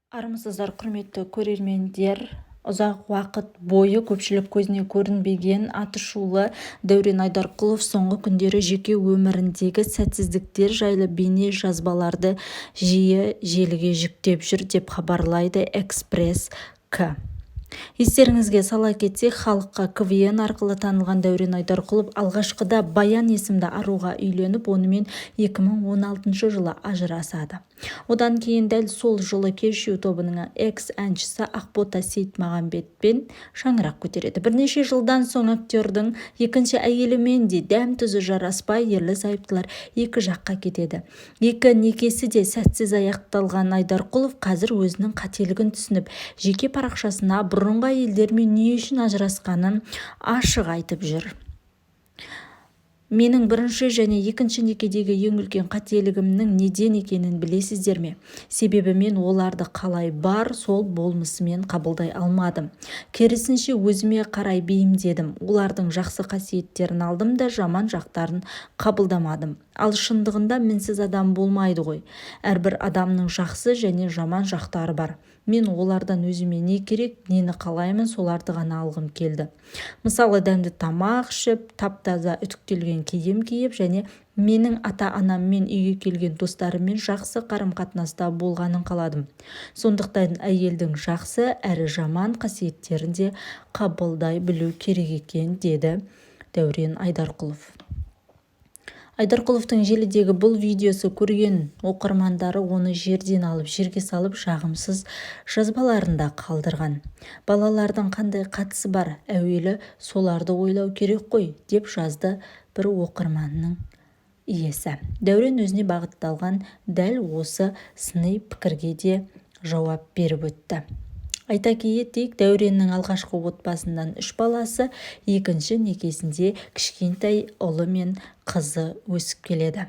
Армысыздар, құрметті көрермендер. Ұзақ уақыт бойы көпшілік көзіне көрінбеген атышулы Дәурен Айдарқұлов соңғы күндері жеке өміріндегі сәтсіздіктер жайлы бейне жазбаларды жиі желіге жүктеп жүр деп хабарлайды Экспресс.к. Естеріңізге сала кетсек, халыққа КВН арқылы танылған Дәурен Айдарқұлов алғашқыда Баян есімді аруға үйленіп, онымен 2016 жылы ажырасады. Одан кейін дәл сол жылы Кешью тобының экс-әншісі Ақбота Сейтмағамбетпен шаңырақ көтереді. Бірнеше жылдан соң актердің екінші әйелімен де дәм-тұзы жараспай, ерлі-зайыптылар екі жаққа кетеді. Екі некесі де сәтсіз аяқталған Айдарқұлов қазір өзінің қателігін түсініп, жеке парақшасына бұрынғы әйелдермен не үшін ажырасқанын ашық айтып жүр. Менің бірінші және екінші некедегі ең үлкен қателігімнің неден екенін білесіздер ме? Себебі мен оларды қалай бар, сол болмысымен қабылдай алмадым. Керісінше өзіме қарай бейімдедім. Олардың жақсы қасиеттерін алдым да жаман жақтарын қабылдамадым. Ал шындығында мінсіз адам болмайды ғой. Әрбір адамның жақсы және жаман жақтары бар. Мен олардан өзіме не керек, нені қалаймын, соларды ғана алғым келді. Мысалы, дәмді тамақ ішіп, тап-таза үтіктелген киім киіп және менің ата-анаммен үйге келген достарыммен жақсы қарым-қатынаста болғанын қаладым. Сондықтан әйелдің жақсы әрі жаман қасиеттерін де қабылдай білу керек екен, деді Дәурен Айдарқұлов. Айдарқұловтың желідегі бұл видеосы көрген оқырмандары оны жерден алып жерге салып жағымсыз жазбаларында қалдырған. Балалардың қандай қатысы бар, әуелі соларды ойлау керек қой, деп жазды бір оқырманның иесі. Дәурен өзіне бағытталған дәл осы сыни пікірге де жауап беріп өтті. Айта кетейік, Дәуреннің алғашқы отбасынан 3 баласы, екінші некесінде кішкентай ұлы мен қызы өсіп келеді.